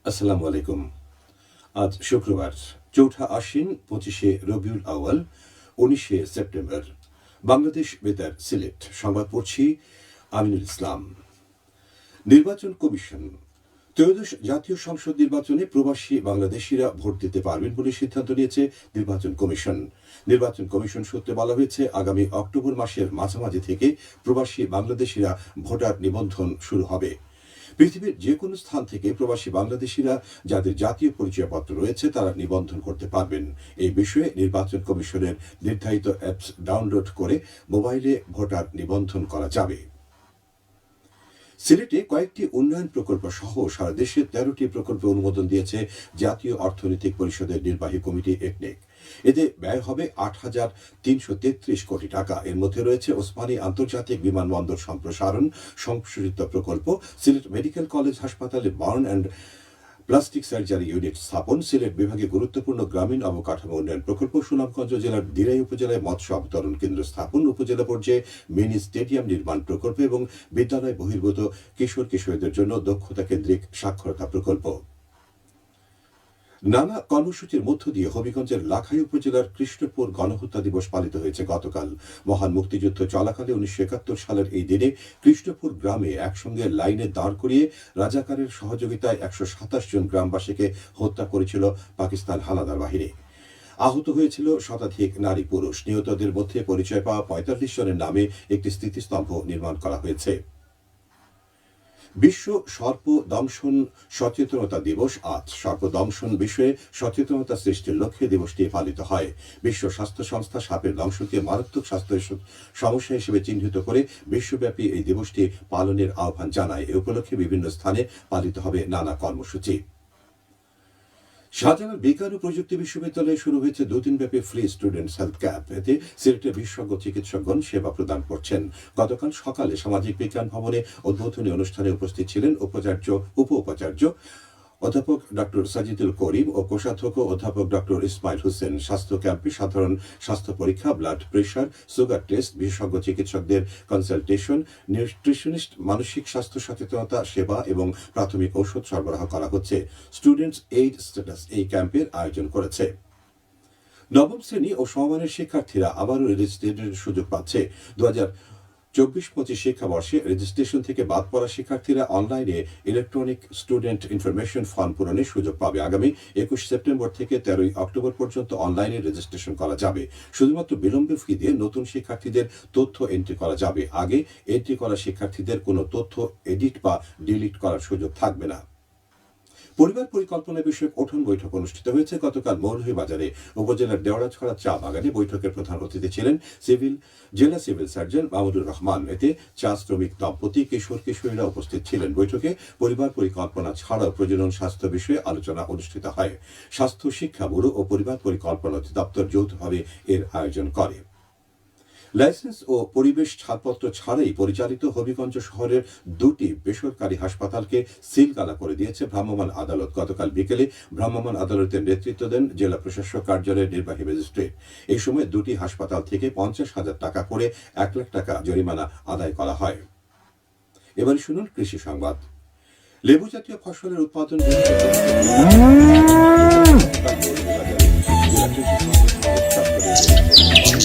আসসালামু আলাইকুম। আজ শুক্রবার ৪ঠা আশ্বিন ২৫শে রবিউল আউয়াল ১৯শে সেপ্টেম্বর। বাংলাদেশ বেতার সিলেট সংবাদ পড়ছি আমিনুল ইসলাম। নির্বাচন কমিশন ত্রয়োদশ জাতীয় সংসদ নির্বাচনে প্রবাসী বাংলাদেশিরা ভোট দিতে পারবেন বলে সিদ্ধান্ত নিয়েছে নির্বাচন কমিশন। নির্বাচন কমিশন সূত্রে বলা হয়েছে, আগামী অক্টোবর মাসের মাঝামাঝি থেকে প্রবাসী বাংলাদেশিরা ভোটার নিবন্ধন শুরু হবে। পৃথিবীর যে কোনো স্থান থেকে প্রবাসী বাংলাদেশিরা যাদের জাতীয় পরিচয়পত্র রয়েছে তারা নিবন্ধন করতে পারবেন। এই বিষয়ে নির্বাচন কমিশনের নির্ধারিত অ্যাপস ডাউনলোড করে মোবাইলে ভোটার নিবন্ধন করা যাবে। সিলেটে কয়েকটি উন্নয়ন প্রকল্প সহ সারা দেশে ১৩টি প্রকল্পে অনুমোদন দিয়েছে জাতীয় অর্থনৈতিক পরিষদের নির্বাহী কমিটি একনেক। এতে ব্যয় হবে ৮,৩৩৩ কোটি টাকা। এর মধ্যে রয়েছে ওসমানী আন্তর্জাতিক বিমানবন্দর সম্প্রসারণ সংশোধিত প্রকল্প, সিলেট মেডিকেল কলেজ হাসপাতালে burn and plastic surgery unit স্থাপন, সিলেট বিভাগে গুরুত্বপূর্ণ গ্রামীণ অবকাঠামো উন্নয়ন প্রকল্প, সুনামগঞ্জ জেলার দিরাই উপজেলায় মৎস্য অবতরণ কেন্দ্র স্থাপন, উপজেলা পর্যায়ে মিনি স্টেডিয়াম নির্মাণ প্রকল্প এবং বিদ্যালয় বহির্ভূত কিশোর কিশোরীদের জন্য দক্ষতা কেন্দ্রিক সাক্ষরতা প্রকল্প। নানা কর্মসূচির মধ্য দিয়ে হবিগঞ্জের লাখাই উপজেলার কৃষ্ণপুর গণহত্যা দিবস পালিত হয়েছে গতকাল। মহান মুক্তিযুদ্ধ চলাকালে ১৯৭১ সালের এই দিনে কৃষ্ণপুর গ্রামে একসঙ্গে লাইনে দাঁড় করিয়ে রাজাকারের সহযোগিতায় ১২৭ জন গ্রামবাসীকে হত্যা করেছিল পাকিস্তান হানাদার বাহিনী। আহত হয়েছিল শতাধিক নারী পুরুষ। নিহতদের মধ্যে পরিচয় পাওয়া ৪৫ জনের নামে একটি স্মৃতিস্তম্ভ নির্মাণ করা হয়েছে। বিশ্ব সর্পদংশন সচেতনতা দিবস আজ। সর্পদংশন বিষয়ে সচেতনতা সৃষ্টির লক্ষ্যে দিবসটি পালিত হয়। বিশ্ব স্বাস্থ্য সংস্থা সাপের দংশনকে মারাত্মক স্বাস্থ্য সমস্যা হিসেবে চিহ্নিত করে বিশ্বব্যাপী এই দিবসটি পালনের আহ্বান জানায়। এ উপলক্ষে বিভিন্ন স্থানে পালিত হবে নানা কর্মসূচি। শাহজালাল বিজ্ঞান ও প্রযুক্তি বিশ্ববিদ্যালয়ে শুরু হয়েছে ২ দিনব্যাপী ফ্রি স্টুডেন্টস হেলথ ক্যাম্প। এতে সিলেটের বিশেষজ্ঞ চিকিৎসকগণ সেবা প্রদান করছেন। গতকাল সকালে সামাজিক বিজ্ঞান ভবনে উদ্বোধনী অনুষ্ঠানে উপস্থিত ছিলেন উপ উপাচার্য অধ্যাপক ডক্টর সাজিদুল করিম ও কোষাধ্যক্ষ অধ্যাপক ডক্টর ইসমাইল হোসেন। স্বাস্থ্য ক্যাম্পে সাধারণ স্বাস্থ্য পরীক্ষা, ব্লাড প্রেশার, সুগার টেস্ট, বিশেষজ্ঞ চিকিৎসকদের কনসালটেশন, নিউট্রিশনিস্ট, মানসিক স্বাস্থ্য সচেতনতা সেবা এবং প্রাথমিক ঔষধ সরবরাহ করা হচ্ছে। স্টুডেন্টস এইড স্ট্যাটাস এই ক্যাম্পের আয়োজন করেছে। নবম শ্রেণী ও সমমানের শিক্ষার্থীরা আবারও রেজিস্ট্রেশনের সুযোগ পাচ্ছে। ২০২৪-২৫ শিক্ষাবর্ষে রেজিস্ট্রেশন থেকে বাদ পড়া শিক্ষার্থীরা অনলাইনে ইলেকট্রনিক স্টুডেন্ট ইনফরমেশন ফর্ম পূরণের সুযোগ পাবে। আগামী ২১ সেপ্টেম্বর থেকে ১৩ অক্টোবর পর্যন্ত অনলাইনে রেজিস্ট্রেশন করা যাবে। শুধুমাত্র বিলম্বে ফি দিয়ে নতুন শিক্ষার্থীদের তথ্য এন্ট্রি করা যাবে। আগে এন্ট্রি করা শিক্ষার্থীদের কোনো তথ্য এডিট বা ডিলিট করার সুযোগ থাকবে না। পরিবার পরিকল্পনা বিষয়ক ওঠন বৈঠক অনুষ্ঠিত হয়েছে গতকাল মৌলভীবাজারে উপজেলার দেওড়াছড়া চা বাগানে। বৈঠকের প্রধান অতিথি ছিলেন জেলা সিভিল সার্জন মাহমুদুর রহমান। এতে চা শ্রমিক দম্পতি, কিশোর কিশোরীরা উপস্থিত ছিলেন। বৈঠকে পরিবার পরিকল্পনা ছাড়াও প্রজনন স্বাস্থ্য বিষয়ে আলোচনা অনুষ্ঠিত হয়। স্বাস্থ্য শিক্ষা ব্যুরো ও পরিবার পরিকল্পনা অধিদপ্তর যৌথভাবে এর আয়োজন করে। লাইসেন্স ও পরিবেশ ছাড়পত্র ছাড়াই পরিচালিত হবিগঞ্জ শহরের ২টি বেসরকারি হাসপাতালকে সিলগালা করে দিয়েছে ভ্রাম্যমাণ আদালত। গতকাল বিকেলে ভ্রাম্যমাণ আদালতের নেতৃত্ব দেন জেলা প্রশাসক কার্যালয়ের নির্বাহী ম্যাজিস্ট্রেট। এই সময় ২টি হাসপাতাল থেকে ৫০,০০০ টাকা করে ১ লাখ টাকা জরিমানা আদায় করা হয়। এবার শুনুন কৃষি সংবাদ। লেবু জাতীয় ফসলের উৎপাদন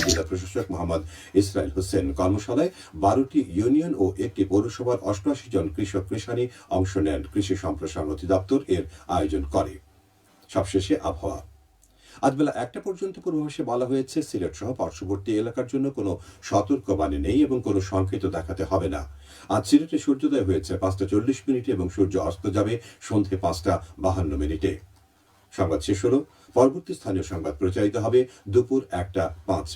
জেলা প্রশাসক মোহাম্মদ ইসরাইল হোসেন। কর্মশালায় ১২টি ইউনিয়ন ও একটি পৌরসভার ৮৮ জন কৃষক কৃষানি অংশ নেন। কৃষি সম্প্রসারণ অধিদপ্তর এর আয়োজন করে। সবশেষে আবহাওয়া। আজ বেলা ১টা পর্যন্ত পূর্বাভাসে বলা হয়েছে, সিলেট সহ পার্শ্ববর্তী এলাকার জন্য কোনো সতর্কবাণী নেই এবং কোনো সংকেত দেখাতে হবে না। আজ সিলেটে সূর্যোদয় হয়েছে ৫টা ৪০ এবং সূর্য অস্ত যাবে সন্ধে ৫টা ৫২। সংবাদ শেষ হলো। পরবর্তী স্থানীয় সংবাদ প্রচারিত হবে দুপুর ১টা ৫।